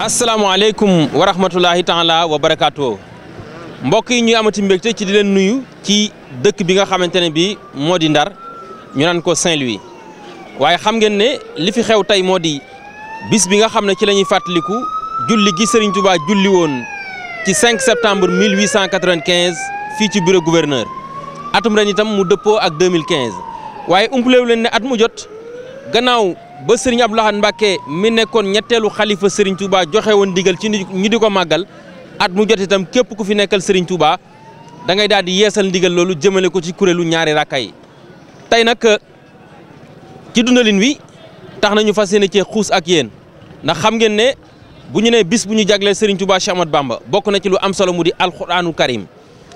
asalaamaaleykum wa rahmatulahi taala wa barakaatu mbokk yi ñuy amati mbégte ci di leen nuyu ci dëkk bi nga xamante ne bi moo di Ndar ñu naan ko Saint-Louis waaye xam ngeen ne li fi xew tey moo di bis bi nga xam ne ci la ñuy fàttaliku julli gi Serigne Touba julli woon ci 5 septembre 1895 fii ci bureau gouverneur atum ren itam mu dëppoo ak 2015 waaye umpalewu leen ne at mu jot gannaaw ba Serigne Abdou Lahad Mbacké mi nekkoon ñetteelu xalifa Serigne Touba joxe woon ndigal ci ñu di ko màggal at mu jot itam képp ku fi nekkal Serigne Touba da ngay daal di yeesal ndigal loolu jëmale ko ci kuréelu ñaari rakka yi tey nag ci dundalin wi tax nañu fas yéene cee xuus ak yéen ndax xam ngeen ne bu ñu nee bis bu ñu jagleel Serigne Touba Cheikh Ahmadou Bamba bokk na ci lu am solo mu di alxuraanu karim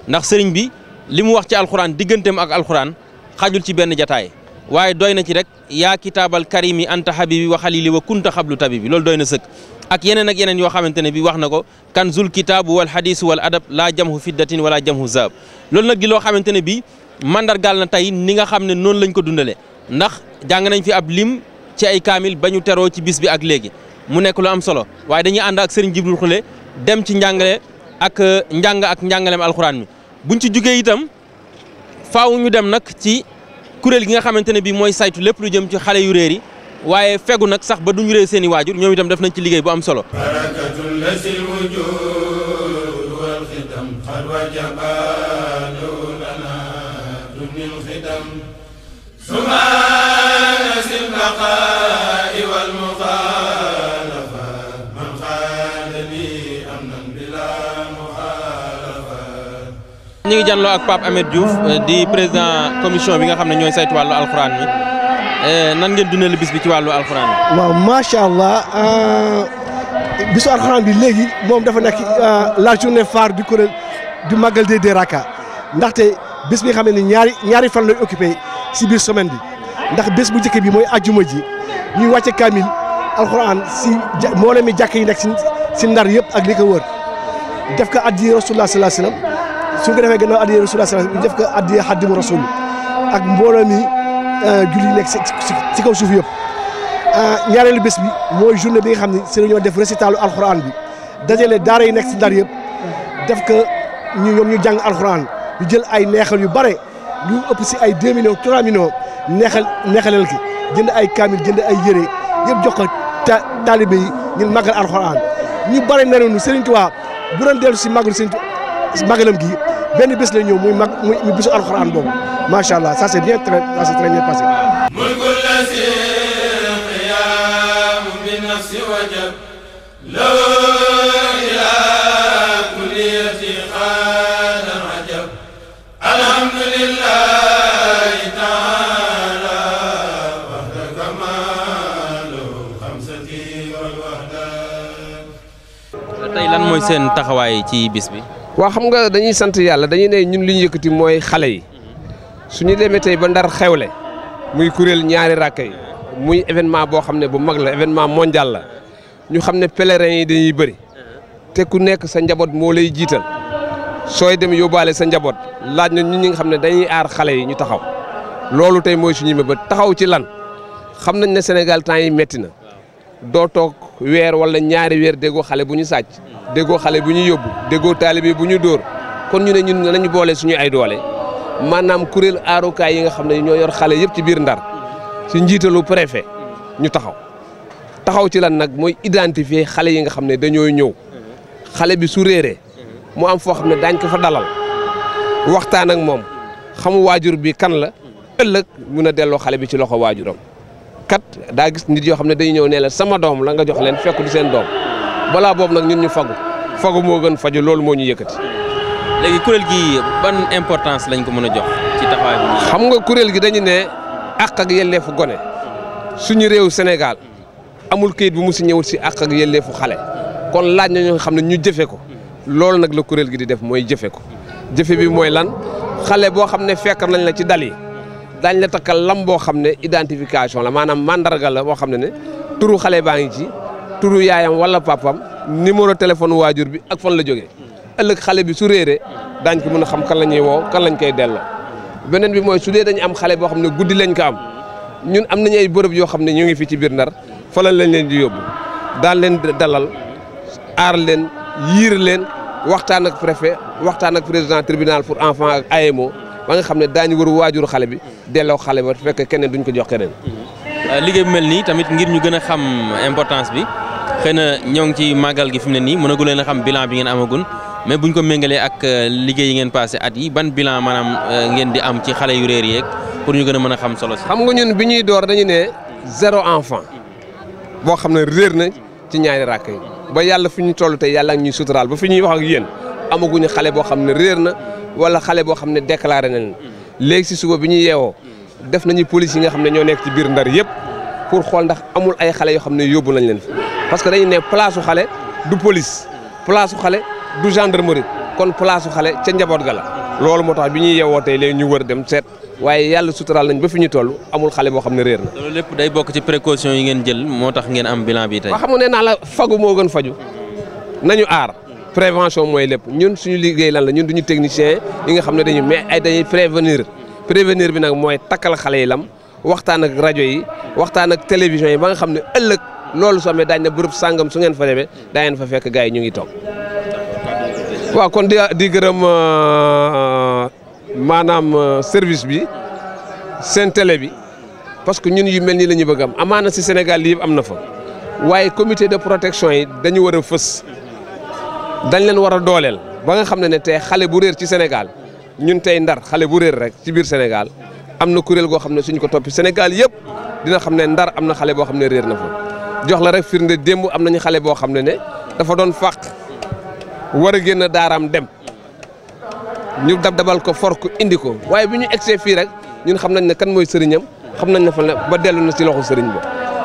ndax Serigne bi li mu wax ci alxuraan digganteem ak alxuraan xajul ci benn jataay waaye doy na ci rek yaa kitaabal karimi anta habibi wa xalili wa kunta xablu tabibi loolu doy na sëkk ak yeneen yoo xamante ne bi wax na ko kanzul kitaabu wal hadisu wal adab laa jamhu fiddatin wala jamhu zab loolu nag di loo xamante ne bi mandargaal na tey ni nga xam ne noonu lañ ko dundale ndax jàng nañ fi ab lim ci ay kaamil ba ñu teroo ci bis bi ak léegi mu nekk lu am solo waaye dañuy ànd ak Serigne Djibril Khoule dem ci njàngale ak njàngaleem alxuraan mi buñ ci jugee itam faaw ñu dem nag ci kuréel gi nga xamante ne bii mooy saytu lépp lu jëm ci xale yu réer yi waaye fegu nag sax ba duñu réer seen i waajur ñoom itam def nañ ci liggéey bu am solo. ñu ngi janloo ak Pape Ahmed Diouf di président commission bi nga xam ne ñooy saytu wàllu alxuraan mi nan ngeen dundal bis bi ci wàllu alxuraan mi. waaw macha allah bisu alxuraan bi léegi moom dafa nekk la journée phare du kuréel du Magal des Raka ndaxte bis bi nga xam ne ñaari fan lay occupé si biir semaine bi ndax bés bu njëkk bi mooy ajjuma ji ñuy wàcce kaamil alxuraan si mboolem mi jàkk yi nekk si Ndar yëpp ak li ko wër def ko addi Rasulullah sallallahu alayhi wasallam su ko defee gannaaw addiya Rasulullah sallallahu alayhi wasallam def ko addiya Xaadimu Rasul ak mbooloo mi julli nekk ci kaw suuf yëpp ñaareelu bés bi mooy journée bi nga xam ne si la ñoo def récitalu alxuraan bi dajale daara yi nekk si Ndar yëpp def ko ñoom ñu jàng alxuraan ñu jël ay neexal yu bare lu ëpp si ay 2 millions 3 millions neexaleel ki jënd ay kaamil jënd ay yére yëpp jox ko taalibe yi ñun màggal alxuraan ñu bare na noonu Serigne Touba bu doon dellu si màggal Serigne Touba magalam gi benn bés la ñëw muy bisu alxuraan boobu macha allah ça c'est très bien passé. tey lan mooy seen taxawaay ci bis bi. waaw xam nga dañuy sant yàlla dañuy ne ñun li ñu yëkkati mooy xale yi suñu demee tey ba Ndar xewle muy kuréel ñaari rakka yi muy événement boo xam ne bu mag la événement mondial la ñu xam ne pèlerins yi dañuy bëri te ku nekk sa njaboot moo lay jiital sooy dem yóbbaale sa njaboot laaj na ñun ñi nga xam ne dañuy aar xale yi ñu taxaw loolu tey mooy suñu mébét taxaw ci lan xam nañ ne Sénégal temps yi metti na doo toog weer wala ñaari weer déggoo xale bu ñu sàcc déggoo xale bu ñu yóbbu déggoo taalibe bu ñu dóor kon ñu ne ñun nañu boole suñu ay doole maanaam kuréel aarukaay yi nga xam ne ñoo yor xale yëpp ci biir Ndar ci njiitalu préfet ñu taxaw ci lan nag mooy identifier xale yi nga xam ne dañoo ñëw xale bi su réeree mu am foo xam ne daañ ko fa dalal waxtaan ak moom xamu waajur bi kan la ëllëg mun a delloo xale bi ci loxo waajuram kat daa gis nit yoo xam ne dañuy ñëw ne la sama doom la nga jox leen fekk du seen doom balaa boobu nag ñun ñu fagu moo gën faju loolu moo ñu yëkkati. léegi kuréel gi ban importance lañ ko mën a jox ci taxawaay bi. xam nga kuréel gi dañu ne àq ak yelleefu gone suñu réew Sénégal amul kayit bu mu si ñëwul si àq ak yelleefu xale kon laaj na ñoo xam ne ñu jëfe ko loolu nag la kuréel gi di def mooy jëfe ko jëfe bi mooy lan xale boo xam ne fekk nañ la ci dal yi daañ la takkal lam boo xam ne identification la maanaam mandarga la boo xam ne turu xale baa ngi ci turu yaayam wala papam numéro téléphone waajur bi ak fan la jógee ëllëg xale bi su réeree daañ ko mën a xam kan la ñuy woo kan lañ koy delloo beneen bi mooy su dee dañu am xale boo xam ne guddi lañ ko am ñun am nañu ay bërëb yoo xam ne ñu ngi fi ci biir Ndar fa lañ leen di yóbbu daal leen dalal aar leen yiir leen waxtaan ak préfet waxtaan ak président tribunal pour enfants ak AMO ba nga xam ne daañu war waajuru xale bi delloo xale ba fekk keneen duñ ko jox keneen. liggéey bu mel nii tamit ngir ñu gën a xam importance bi xëy na ñoo ngi ci màggal gi fi mu ne nii mënagu leen a xam bilan bi ngeen amagun mais buñ ko méngalee ak liggéey yi ngeen passé at yi ban bilan maanaam ngeen di am ci xale yu réer yeeg pour ñu gën a mën a xam solo si. xam nga ñun bi ñuy door dañu ne 0 enfant boo xam ne réer na ci ñaari rakk yi ba yàlla fi ñu toll tey yàlla ak ñuy suturaal ba fi ñuy wax ak yéen amaguñu xale boo xam ne réer na wala xale boo xam ne déclaré nañ léegi si suba bi ñu yeewoo def nañu police yi nga xam ne ñoo nekk ci biir Ndar yëpp pour xool ndax amul ay xale yoo xam ne yóbbu nañ leen fi parce que dañu ne place su xale du police place su xale du gendarmerie kon place su xale ca njaboot ga la loolu moo tax bi ñuy yeewoo tey léegi ñu wër dem seet waaye yàlla suturaal nañ ba fi ñu toll amul xale boo xam ne réer na. loolu lépp day bokk ci précaution yi ngeen jël moo tax ngeen am bilan bi tey. waaw xam nga nee naa la fagu moo gën faju nañu aar prévention mooy lépp ñun suñu liggéey lan la ñun duñu technicien yi nga xam ne dañuy prévenir bi nag mooy takkal xale yi lam waxtaan ak rajo yi waxtaan ak télévision yi ba nga xam ne ëllëg loolu soo amee daañu ne bërëb sàngam su ngeen fa demee daa ngeen fa fekk gars yi ñu ngi toog. waaw kon di gërëm maanaam service bi seen télé bi parce que ñun yu mel nii la ñu bëgg am amaana si Sénégal lii yëpp am na fa waaye comité de protection yi dañu war a fës dañ leen war a dooleel ba nga xam ne tey xale bu réer ci Sénégal ñun tey Ndar xale bu réer rek ci biir Sénégal am na kuréel goo xam ne suñ ko toppi Sénégal yëpp dina xam ne Ndar am na xale boo xam ne réer na fa jox la rek firnde démb am nañu xale boo xam ne dafa doon fàq war a génn daaraam dem ñu dabal ko for ko indi ko waaye bi ñu egsee fii rek ñun xam nañ ne kan mooy sëriñam xam nañ ne fa ba dellu na ci loxo sëriñ ba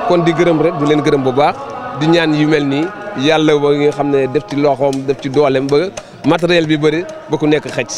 kon di gërëm rek di leen gërëm bu baax di ñaan yu mel nii yàlla ba nga xam ne def ci loxoom def ci dooleem ba matériel bi bëri ba ku nekk xëcc.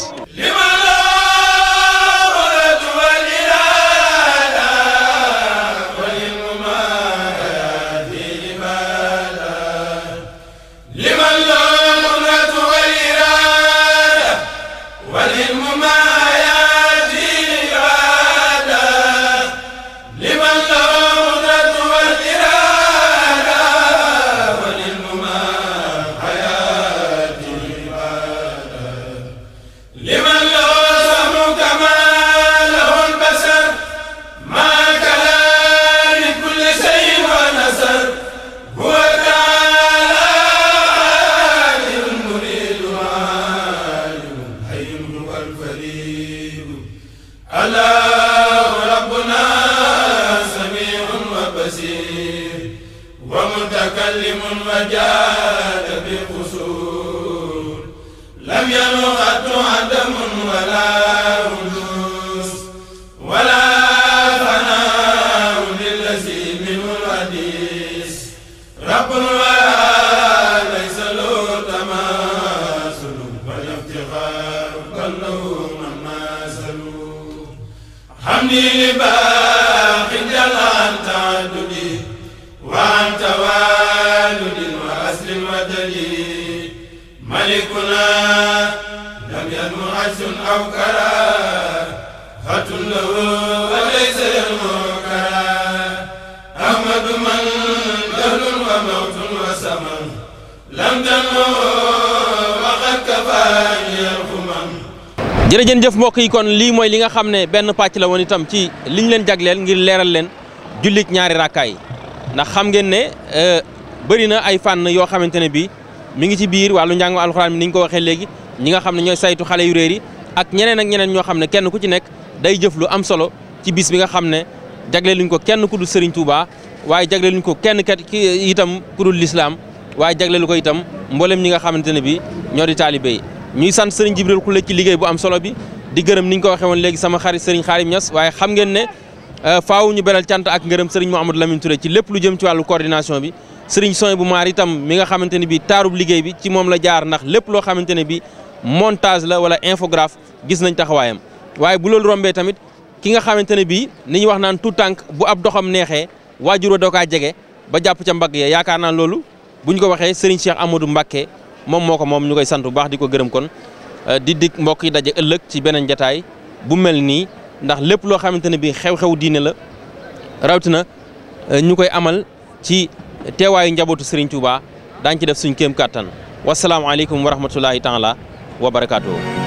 jërëjëf mbokk yi kon lii mooy li nga xam ne benn pàcc la woon itam ci liñ leen jagleel ngir leeral leen jullit ñaari rakkaay ndax xam ngeen ne bëri na ay fànn yoo xamante ne bi mi ngi ci biir wàllu njàngu alxuraan mi ni ñu ko waxee léegi ñi nga xam ne ñooy saytu xale yu réer yi ak ñeneen ak ñeneen ñoo xam ne kenn ku ci nekk day jëf lu am solo ci bis bi nga xam ne jagleeluñ ko kenn ku dul Serigne Touba waaye jagleeluñ ko kenn ki itam ku dul l'islam waaye jagleelu ko itam mboolem ñi nga xamante ne bi ñoo di taalibe yi ñuy sant Serigne Jibril Khoule ci liggéey bu am solo bi di gërëm ni ñu ko waxee woon léegi sama xarit Serigne Khadim Niass waaye xam ngeen ne faaw ñu beral cant ak ngërëm Serigne Mouhamadou Lamine Touré ci lépp lu jëm ci wàllu coordination bi Serigne Soy bu maar itam mi nga xamante ne bi taarub liggéey bi ci moom la jaar ndax lépp loo xamante ne bi montage la wala infographe gis nañ taxawaayam waaye bu loolu rombee tamit ki nga xamante ne bii ni ñu wax naan tout tànk bu ab doxam neexee waajur wa doo kaa jege ba jàpp ca mbagg ya yaakaar naa loolu buñ ko waxee Serigne Cheikh Amadou Mbacké moom moo ko moom ñu koy sant bu baax di ko gërëm kon di dik mbokk yi daje ëllëg ci beneen jataay bu mel nii ndax lépp loo xamante ne bii xew-xew diine la rawatina ñu koy amal ci teewaayu njabootu Serigne Touba daañu ci def suñ kéem kàttan wasalaamaaleykum wa rahmatullahi taala wa barakaatu.